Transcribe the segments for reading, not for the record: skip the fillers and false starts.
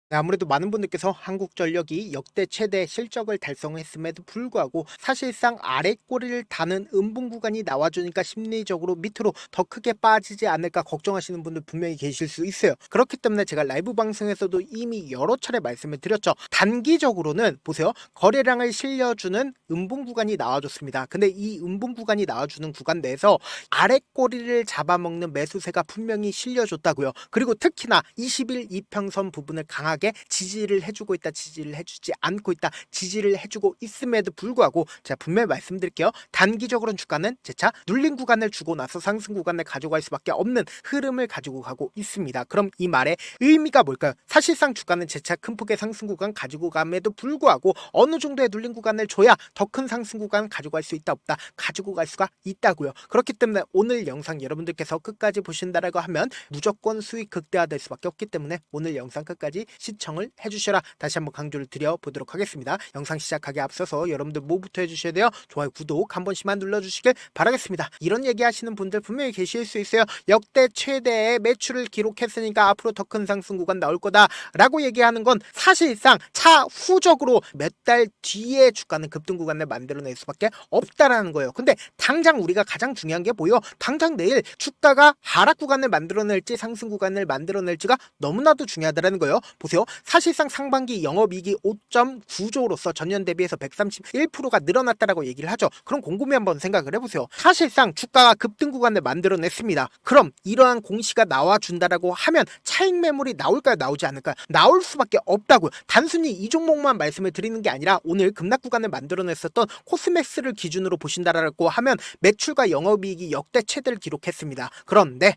네, 아무래도 많은 분들께서 한국전력이 역대 최대 실적을 달성했음에도 불구하고 사실상 아래 꼬리를 다는 음봉 구간이 나와주니까 심리적으로 밑으로 더 크게 빠지지 않을까 걱정하시는 분들 분명히 계실 수 있어요. 그렇기 때문에 제가 라이브 방송에서도 이미 여러 차례 말씀을 드렸죠. 단기적으로는 보세요. 거래량을 실려주는 음봉 구간이 나와줬습니다. 근데 이 음봉 구간이 나와주는 구간 내에서 아래 꼬리를 잡아먹는 매수세가 분명히 실려줬다고요. 그리고 특히나 20일 이평선 부분을 강하게 지지를 해주고 있다, 지지를 해주지 않고 있다, 지지를 해주고 있음에도 불구하고 제가 분명히 말씀드릴게요. 단기적으로는 주가는 재차 눌린 구간을 주고 나서 상승 구간을 가져갈 수밖에 없는 흐름을 가지고 가고 있습니다. 그럼 이 말의 의미가 뭘까요? 사실상 주가는 재차 큰 폭의 상승 구간 가지고 감에도 불구하고 어느 정도의 눌린 구간을 줘야 더 큰 상승 구간 가져갈 수 있다 없다? 가지고 갈 수가 있다고요. 그렇기 때문에 오늘 영상 여러분들께서 끝까지 보신다라고 하면 무조건 수익 극대화될 수밖에 없기 때문에 오늘 영상 끝까지 시청을 해주셔라. 다시 한번 강조를 드려보도록 하겠습니다. 영상 시작하기 앞서서 여러분들 뭐부터 해주셔야 돼요? 좋아요, 구독 한 번씩만 눌러주시길 바라겠습니다. 이런 얘기 하시는 분들 분명히 계실 수 있어요. 역대 최대의 매출을 기록했으니까 앞으로 더 큰 상승 구간 나올 거다 라고 얘기하는 건 사실상 차후적으로 몇 달 뒤에 주가는 급등 구간을 만들어낼 수밖에 없다라는 거예요. 근데 당장 우리가 가장 중요한 게 뭐예요? 당장 내일 주가가 하락 구간을 만들어낼지 상승 구간을 만들어낼지가 너무나도 중요하다는 거예요. 보세요. 사실상 상반기 영업이익이 5.9조로서 전년 대비해서 131%가 늘어났다라고 얘기를 하죠. 그럼 곰곰이 한번 생각을 해보세요. 사실상 주가가 급등 구간을 만들어냈습니다. 그럼 이러한 공시가 나와준다라고 하면 차익 매물이 나올까요? 나오지 않을까요? 나올 수밖에 없다고요. 단순히 이 종목만 말씀을 드리는 게 아니라 오늘 급락 구간을 만들어냈었던 코스맥스를 기준으로 보신다라고 하면 매출과 영업이익이 역대 최대를 기록했습니다.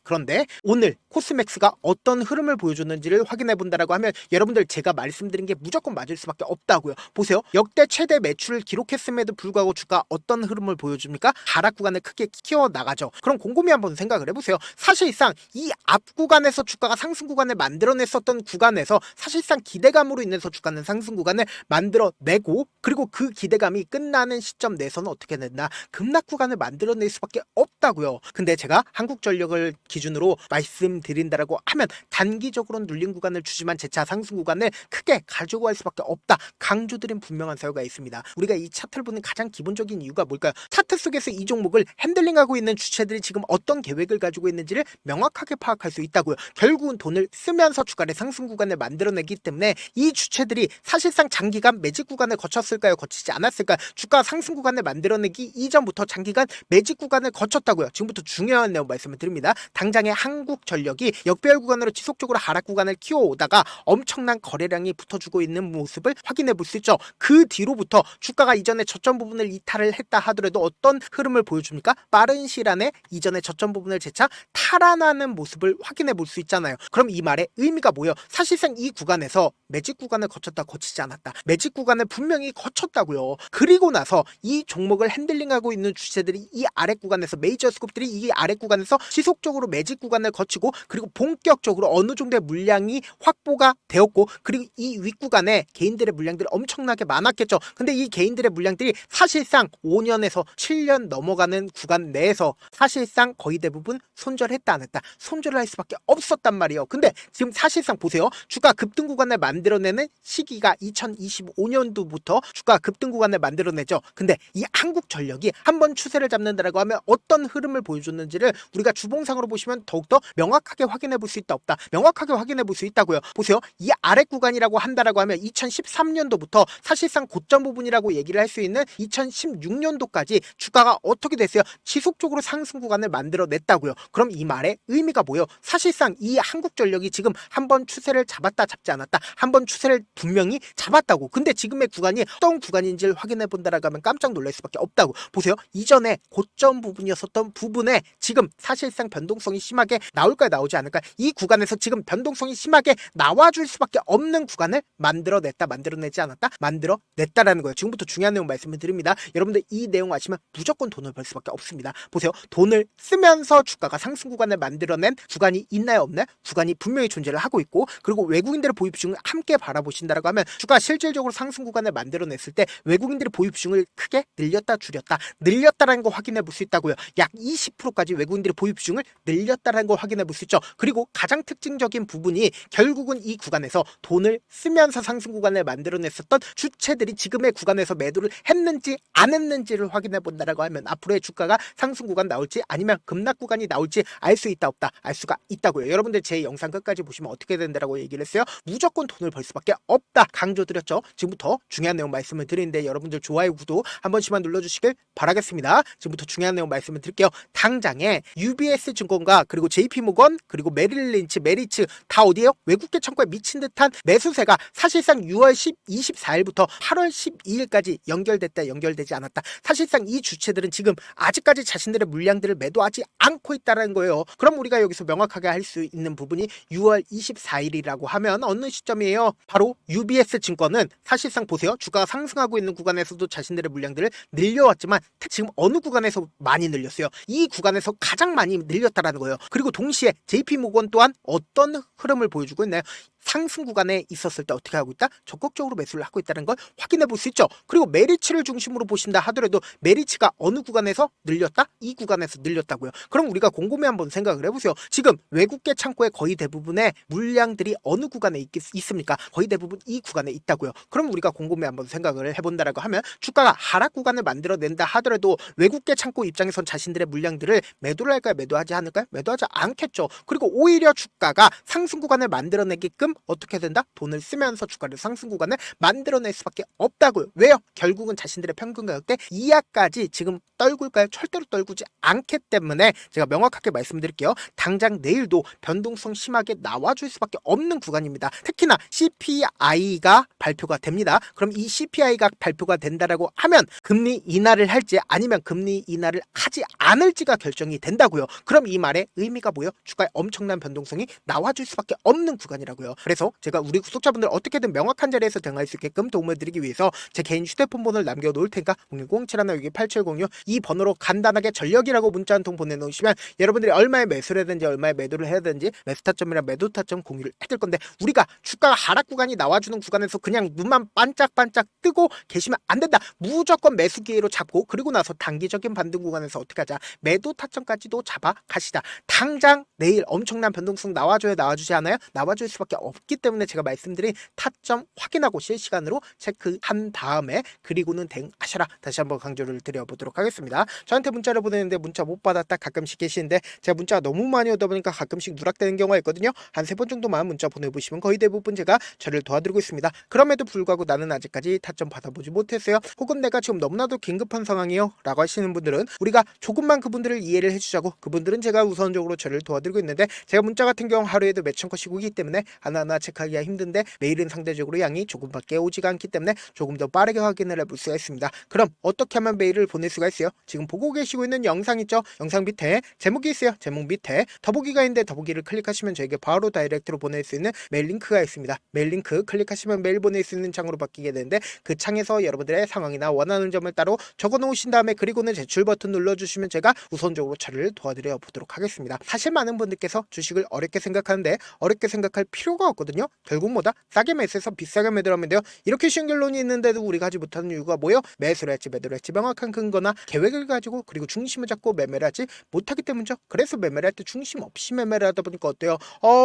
그런데 오늘 코스맥스가 어떤 흐름을 보여줬는지를 확인해 본다라고 하면 여러분들 제가 말씀드린 게 무조건 맞을 수밖에 없다고요. 보세요. 역대 최대 매출을 기록했음에도 불구하고 주가 어떤 흐름을 보여줍니까? 하락 구간을 크게 키워나가죠. 그럼 곰곰이 한번 생각을 해보세요. 사실상 이 앞 구간에서 주가가 상승 구간을 만들어냈었던 구간에서 사실상 기대감으로 인해서 주가는 상승 구간을 만들어내고 그리고 그 기대감이 끝나는 시점 내에서는 어떻게 된다? 급락 구간을 만들어낼 수밖에 없다고요. 근데 제가 한국전력을 기준으로 말씀드린다라고 하면 단기적으로는 눌린 구간을 주지만 재차 상승 구간을 크게 가지고 갈 수밖에 없다. 강조드린 분명한 사유가 있습니다. 우리가 이 차트를 보는 가장 기본적인 이유가 뭘까요? 차트 속에서 이 종목을 핸들링하고 있는 주체들이 지금 어떤 계획을 가지고 있는지를 명확하게 파악할 수 있다고요. 결국은 돈을 쓰면서 주가를 상승 구간을 만들어내기 때문에 이 주체들이 사실상 장기간 매직 구간을 거쳤을까요? 거치지 않았을까요? 주가 상승 구간을 만들어내기 이전부터 장기간 매직 구간을 거쳤다고요. 지금부터 중요한 내용 말씀을 드립니다. 당장의 한국전력이 역배열 구간으로 지속적으로 하락 구간을 키워오다가 엄청난 거래량이 붙어주고 있는 모습을 확인해 볼 수 있죠. 그 뒤로부터 주가가 이전에 저점 부분을 이탈을 했다 하더라도 어떤 흐름을 보여줍니까? 빠른 시일 안에 이전의 저점 부분을 재차 탈환하는 모습을 확인해 볼 수 있잖아요. 그럼 이 말의 의미가 뭐예요? 사실상 이 구간에서 매직 구간을 거쳤다 거치지 않았다. 매직 구간을 분명히 거쳤다고요. 그리고 나서 이 종목을 핸들링하고 있는 주체들이 이 아래 구간에서 메이저 스톱들이 이 아래 구간에서 지속적으로 매직 구간을 거치고 그리고 본격적으로 어느 정도의 물량이 확보가 되었고 그리고 이 윗구간에 개인들의 물량들이 엄청나게 많았겠죠. 근데 이 개인들의 물량들이 사실상 5년에서 7년 넘어가는 구간 내에서 사실상 거의 대부분 손절했다 안 했다. 손절을 할 수밖에 없었단 말이에요. 근데 지금 사실상 보세요. 주가 급등 구간을 만들어내는 시기가 2025년도부터 주가 급등 구간을 만들어내죠. 근데 이 한국전력이 한번 추세를 잡는다라고 하면 어떤 흐름을 보여줬는지를 우리가 주봉상으로 보시면 더욱더 명확하게 확인해 볼 수 있다 없다. 명확하게 확인해 볼 수 있다고요. 보세요. 이 아래 구간이라고 한다라고 하면 2013년도부터 사실상 고점 부분이라고 얘기를 할 수 있는 2016년도까지 주가가 어떻게 됐어요? 지속적으로 상승 구간을 만들어냈다고요. 그럼 이 말의 의미가 뭐예요? 사실상 이 한국전력이 지금 한번 추세를 잡았다 잡지 않았다. 한번 추세를 분명히 잡았다고. 근데 지금의 구간이 어떤 구간인지를 확인해 본다라고 하면 깜짝 놀랄 수밖에 없다고. 보세요. 이전에 고점 부분이었었던 부분에 지금 사실상 변동성이 심하게 나올까요? 나오지 않을까요? 이 구간에서 지금 변동성이 심하게 나와줄 수밖에 없는 구간을 만들어냈다. 만들어내지 않았다. 만들어냈다라는 거예요. 지금부터 중요한 내용 말씀을 드립니다. 여러분들 이 내용 아시면 무조건 돈을 벌 수밖에 없습니다. 보세요. 돈을 쓰면서 주가가 상승 구간을 만들어낸 구간이 있나요? 없나요? 구간이 분명히 존재를 하고 있고 그리고 외국인들의 보유 비중을 함께 바라보신다라고 하면 주가 실질적으로 상승 구간을 만들어냈을 때 외국인들의 보유 비중을 크게 늘렸다 줄였다 늘렸다라는 거 확인해 볼 수 있다고요. 약 20%까지 외국인들의 보유 비중을 늘렸다라는 거 확인해 볼 수 있죠. 그리고 가장 특징적인 부분이 결국은 이 구간 구간에서 돈을 쓰면서 상승 구간을 만들어냈었던 주체들이 지금의 구간에서 매도를 했는지 안 했는지를 확인해 본다라고 하면 앞으로의 주가가 상승 구간 나올지 아니면 급락 구간이 나올지 알 수 있다 없다 알 수가 있다고요. 여러분들 제 영상 끝까지 보시면 어떻게 된다라고 얘기를 했어요. 무조건 돈을 벌 수밖에 없다 강조드렸죠. 지금부터 중요한 내용 말씀을 드리는데 여러분들 좋아요 구독 한 번씩만 눌러주시길 바라겠습니다. 지금부터 중요한 내용 말씀을 드릴게요. 당장에 UBS 증권가 그리고 JP모건 그리고 메릴린치 메리츠 다 어디에요? 외국계 창고에 미친 듯한 매수세가 사실상 6월 24일부터 8월 12일까지 연결됐다 연결되지 않았다. 사실상 이 주체들은 지금 아직까지 자신들의 물량들을 매도하지 않고 있다는 거예요. 그럼 우리가 여기서 명확하게 할 수 있는 부분이 6월 24일이라고 하면 어느 시점이에요? 바로 UBS 증권은 사실상 보세요. 주가가 상승하고 있는 구간에서도 자신들의 물량들을 늘려왔지만 지금 어느 구간에서 많이 늘렸어요? 이 구간에서 가장 많이 늘렸다라는 거예요. 그리고 동시에 JP모건 또한 어떤 흐름을 보여주고 있나요? 상승 구간에 있었을 때 어떻게 하고 있다? 적극적으로 매수를 하고 있다는 걸 확인해 볼 수 있죠. 그리고 메리츠를 중심으로 보신다 하더라도 메리츠가 어느 구간에서 늘렸다? 이 구간에서 늘렸다고요. 그럼 우리가 곰곰이 한번 생각을 해보세요. 지금 외국계 창고의 거의 대부분의 물량들이 어느 구간에 있습니까? 거의 대부분 이 구간에 있다고요. 그럼 우리가 곰곰이 한번 생각을 해본다라고 하면 주가가 하락 구간을 만들어낸다 하더라도 외국계 창고 입장에선 자신들의 물량들을 매도를 할까요? 매도하지 않을까요? 매도하지 않겠죠. 그리고 오히려 주가가 상승 구간을 만들어내게끔 어떻게 된다? 돈을 쓰면서 주가를 상승 구간을 만들어낼 수밖에 없다고요. 왜요? 결국은 자신들의 평균 가격대 이하까지 지금 떨굴까요? 절대로 떨구지 않기 때문에 제가 명확하게 말씀드릴게요. 당장 내일도 변동성 심하게 나와줄 수밖에 없는 구간입니다. 특히나 CPI가 발표가 됩니다. 그럼 이 CPI가 발표가 된다라고 하면 금리 인하를 할지 아니면 금리 인하를 하지 않을지가 결정이 된다고요. 그럼 이 말의 의미가 뭐예요? 주가에 엄청난 변동성이 나와줄 수밖에 없는 구간이라고요. 그래서 제가 우리 구독자분들 어떻게든 명확한 자리에서 대응할 수 있게끔 도움을 드리기 위해서 제 개인 휴대폰 번호를 남겨놓을 테니까 010-7162-8706 이 번호로 간단하게 전력이라고 문자 한 통 보내놓으시면 여러분들이 얼마에 매수를 해야되는지 얼마에 매도를 해야 되는지 매수 타점이랑 매도 타점 공유를 해드릴 건데 우리가 주가가 하락 구간이 나와주는 구간에서 그냥 눈만 반짝반짝 뜨고 계시면 안 된다. 무조건 매수 기회로 잡고 그리고 나서 단기적인 반등 구간에서 어떻게 하자? 매도 타점까지도 잡아 가시다. 당장 내일 엄청난 변동성 나와주지 않아요? 나와줄 수밖에 없기 때문에 제가 말씀드린 타점 확인하고 실시간으로 체크한 다음에 그리고는 대응하셔라. 다시 한번 강조를 드려보도록 하겠습니다. 저한테 문자를 보내는데 문자 못 받았다 가끔씩 계시는데 제가 문자가 너무 많이 오다 보니까 가끔씩 누락되는 경우가 있거든요. 한 3번 정도만 문자 보내보시면 거의 대부분 제가 저를 도와드리고 있습니다. 그럼에도 불구하고 나는 아직까지 타점 받아보지 못했어요. 혹은 내가 지금 너무나도 긴급한 상황이요 라고 하시는 분들은 우리가 조금만 그분들을 이해를 해주자고 그분들은 제가 우선적으로 저를 도와드리고 있는데 제가 문자 같은 경우 하루에도 몇천 건씩 오기 때문에 하나하나 체크하기가 힘든데 메일은 상대적으로 양이 조금밖에 오지가 않기 때문에 조금 더 빠르게 확인을 해볼 수가 있습니다. 그럼 어떻게 하면 메일을 보낼 수가 있어요? 지금 보고 계시고 있는 영상 있죠? 영상 밑에 제목이 있어요. 제목 밑에 더보기가 있는데 더보기를 클릭하시면 저에게 바로 다이렉트로 보낼 수 있는 메일 링크가 있습니다. 메일 링크 클릭하시면 메일 보낼 수 있는 창으로 바뀌게 되는데 그 창에서 여러분들의 상황이나 원하는 점을 따로 적어 놓으신 다음에 그리고는 제출 버튼 눌러주시면 제가 우선적으로 저를 도와드려 보도록 하겠습니다. 사실 많은 분들께서 주식을 어렵게 생각하는데 어렵게 생각할 필요가 없거든요. 결국 뭐다? 싸게 매수해서 비싸게 매도하면 돼요. 이렇게 쉬운 결론이 있는데도 우리가 하지 못하는 이유가 뭐예요? 매수를 했지 매도를 했지 명확한 근거나 계획을 가지고 그리고 중심을 잡고 매매를 하지 못하기 때문이죠. 그래서 매매를 할 때 중심 없이 매매를 하다 보니까 어때요?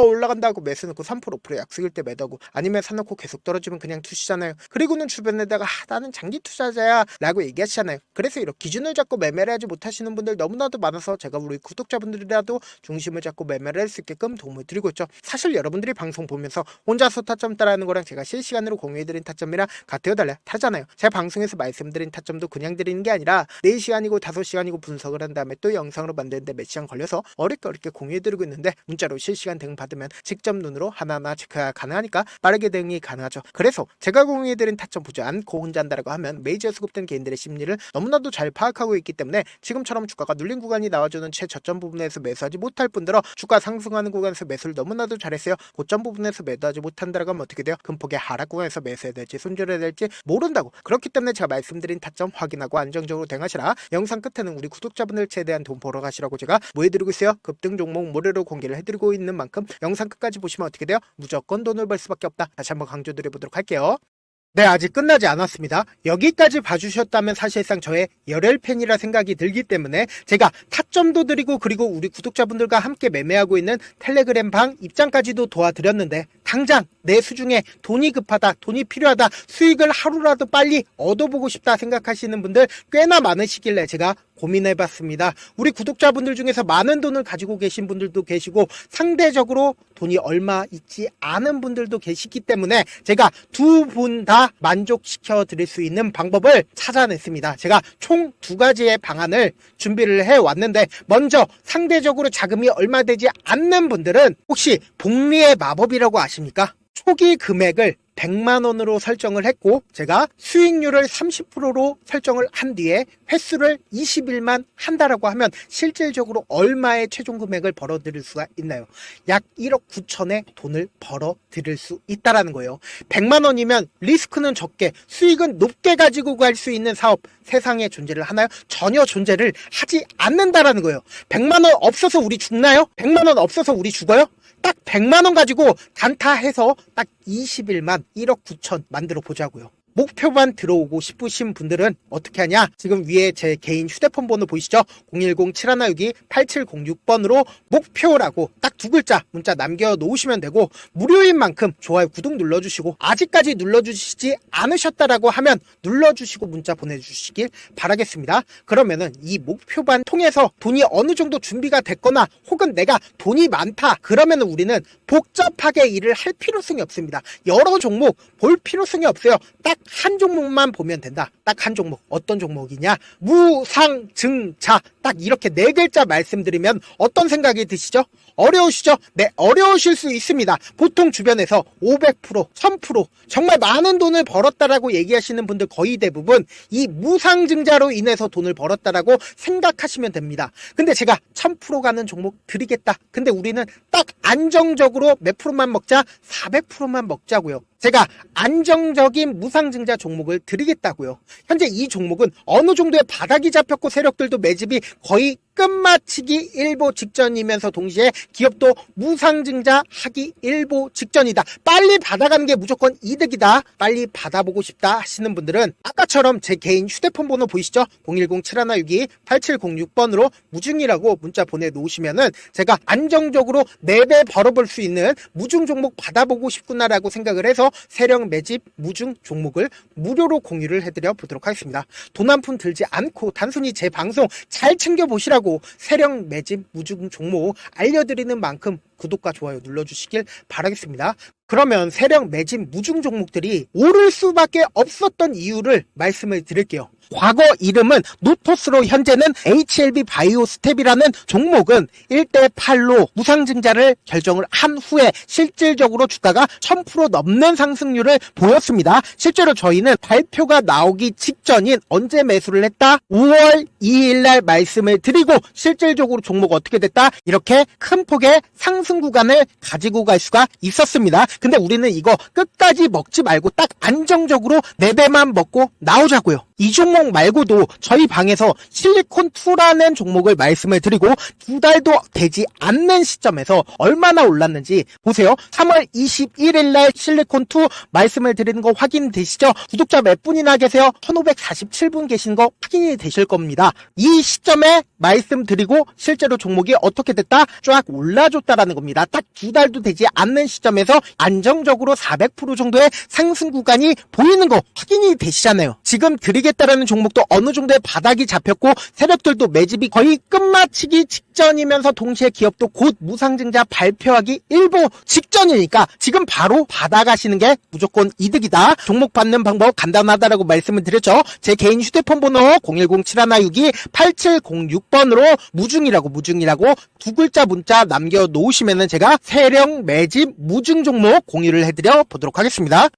올라간다고 매수 넣고 3% 5% 약속일 때 매도하고 아니면 사놓고 계속 떨어지면 그냥 투시잖아요. 그리고는 주변에다가 나는 장기 투자자야 라고 얘기하시잖아요. 그래서 이렇게 기준을 잡고 매매를 하지 못하시는 분들 너무나도 많아서 제가 우리 구독자분들이라도 중심을 잡고 매매를 할 수 있게끔 도움을 드리고 있죠. 사실 여러분들이 방송 보면서 혼자서 타점 따라하는 거랑 제가 실시간으로 공유해드린 타점이랑 같아요 달라요? 다르잖아요. 제가 방송에서 말씀드린 타점도 그냥 드리는 게 아니라 4시간이고 5시간이고 분석을 한 다음에 또 영상으로 만드는데 몇 시간 걸려서 어렵게 공유해드리고 있는데 문자로 실시간 대응 받으면 직접 눈으로 하나하나 체크가 가능하니까 빠르게 대응이 가능하죠. 그래서 제가 공유해드린 타점 보지 않고 혼자 한다라고 하면 메이저에 수급된 개인들의 심리를 너무나도 잘 파악하고 있기 때문에 지금처럼 주가가 눌린 구간이 나와주는 최저점 부분에서 매수하지 못할 뿐더러 주가 상승하는 구간에서 매수를 너무나도 잘했어요. 고점 부분에서 매도하지 못한다라고 하면 어떻게 돼요? 금폭의 하락 구간에서 매수해야 될지 손절해야 될지 모른다고. 그렇기 때문에 제가 말씀드린 타점 확인하고 안정적으로 대응하시라. 영상 끝에는 우리 구독자분들 최대한 돈 벌어 가시라고 제가 뭐 해드리고 있어요? 급등 종목 무료로 공개를 해드리고 있는 만큼 영상 끝까지 보시면 어떻게 돼요? 무조건 돈을 벌 수밖에 없다. 다시 한번 강조드려보도록 할게요. 네, 아직 끝나지 않았습니다. 여기까지 봐주셨다면 사실상 저의 열혈팬이라 생각이 들기 때문에 제가 타점도 드리고 그리고 우리 구독자분들과 함께 매매하고 있는 텔레그램 방 입장까지도 도와드렸는데 당장 내 수중에 돈이 급하다, 돈이 필요하다, 수익을 하루라도 빨리 얻어보고 싶다 생각하시는 분들 꽤나 많으시길래 제가 고민해봤습니다. 우리 구독자분들 중에서 많은 돈을 가지고 계신 분들도 계시고 상대적으로 돈이 얼마 있지 않은 분들도 계시기 때문에 제가 두 분 다 만족시켜 드릴 수 있는 방법을 찾아냈습니다. 제가 총 두 가지의 방안을 준비를 해왔는데 먼저 상대적으로 자금이 얼마 되지 않는 분들은 혹시 복리의 마법이라고 아십니까? 초기 금액을 100만원으로 설정을 했고 제가 수익률을 30%로 설정을 한 뒤에 횟수를 20일만 한다라고 하면 실질적으로 얼마의 최종 금액을 벌어들일 수가 있나요? 약 1억 9천의 돈을 벌어들일 수 있다라는 거예요. 100만원이면 리스크는 적게 수익은 높게 가지고 갈 수 있는 사업 세상에 존재를 하나요? 전혀 존재를 하지 않는다라는 거예요. 100만원 없어서 우리 죽나요? 100만원 없어서 우리 죽어요? 딱 100만원 가지고 단타해서 딱 20일만 1억 9천 만들어 보자고요. 목표만 들어오고 싶으신 분들은 어떻게 하냐? 지금 위에 제 개인 휴대폰 번호 보이시죠? 010-7162-8706번으로 목표라고 딱 두 글자 문자 남겨놓으시면 되고 무료인 만큼 좋아요, 구독 눌러주시고 아직까지 눌러주시지 않으셨다라고 하면 눌러주시고 문자 보내주시길 바라겠습니다. 그러면은 이 목표반 통해서 돈이 어느 정도 준비가 됐거나 혹은 내가 돈이 많다 그러면은 우리는 복잡하게 일을 할 필요성이 없습니다. 여러 종목 볼 필요성이 없어요. 딱 한 종목만 보면 된다. 딱 한 종목. 어떤 종목이냐? 무상증자. 딱 이렇게 네 글자 말씀드리면 어떤 생각이 드시죠? 어려우시죠? 네, 어려우실 수 있습니다. 보통 주변에서 500%, 1000% 정말 많은 돈을 벌었다라고 얘기하시는 분들 거의 대부분 이 무상증자로 인해서 돈을 벌었다라고 생각하시면 됩니다. 근데 제가 1000% 가는 종목 드리겠다. 근데 우리는 딱 안정적으로 몇 프로만 먹자? 400%만 먹자고요. 제가 안정적인 무상증자 종목을 드리겠다고요. 현재 이 종목은 어느 정도의 바닥이 잡혔고 세력들도 매집이 거의 끝마치기 일보 직전이면서 동시에 기업도 무상증자 하기 일보 직전이다. 빨리 받아가는 게 무조건 이득이다. 빨리 받아보고 싶다 하시는 분들은 아까처럼 제 개인 휴대폰 번호 보이시죠? 010-7162-8706번으로 무중이라고 문자 보내놓으시면은 제가 안정적으로 4배 벌어볼 수 있는 무중 종목 받아보고 싶구나라고 생각을 해서 세력 매집 무중 종목을 무료로 공유를 해드려 보도록 하겠습니다. 돈 한 푼 들지 않고 단순히 제 방송 잘 챙겨보시라고 세력 매집 무중 종목 알려드리는 만큼 구독과 좋아요 눌러주시길 바라겠습니다. 그러면 세력 매집 무중 종목들이 오를 수밖에 없었던 이유를 말씀을 드릴게요. 과거 이름은 노토스로 현재는 HLB 바이오스텝이라는 종목은 1대8로 무상증자를 결정을 한 후에 실질적으로 주가가 1000% 넘는 상승률을 보였습니다. 실제로 저희는 발표가 나오기 직전인 언제 매수를 했다? 5월 2일 날 말씀을 드리고 실질적으로 종목 어떻게 됐다? 이렇게 큰 폭의 상승 구간을 가지고 갈 수가 있었습니다. 근데 우리는 이거 끝까지 먹지 말고 딱 안정적으로 4배만 먹고 나오자고요. 이 종목 말고도 저희 방에서 실리콘2라는 종목을 말씀을 드리고 2달도 되지 않는 시점에서 얼마나 올랐는지 보세요. 3월 21일 날 실리콘2 말씀을 드리는 거 확인되시죠? 구독자 몇 분이나 계세요? 1547분 계신 거 확인이 되실 겁니다. 이 시점에 말씀드리고 실제로 종목이 어떻게 됐다? 쫙 올라줬다라는 겁니다. 딱 2달도 되지 않는 시점에서 안정적으로 400% 정도의 상승 구간이 보이는 거 확인이 되시잖아요. 지금 드리겠다라는 종목도 어느 정도의 바닥이 잡혔고 세력들도 매집이 거의 끝마치기 직전이면서 동시에 기업도 곧 무상증자 발표하기 일보 직전이니까 지금 바로 받아가시는 게 무조건 이득이다. 종목 받는 방법 간단하다라고 말씀을 드렸죠. 제 개인 휴대폰 번호 010-7162-8706번으로 무중이라고 두 글자 문자 남겨놓으시면은 제가 세력 매집 무중 종목 공유를 해드려 보도록 하겠습니다.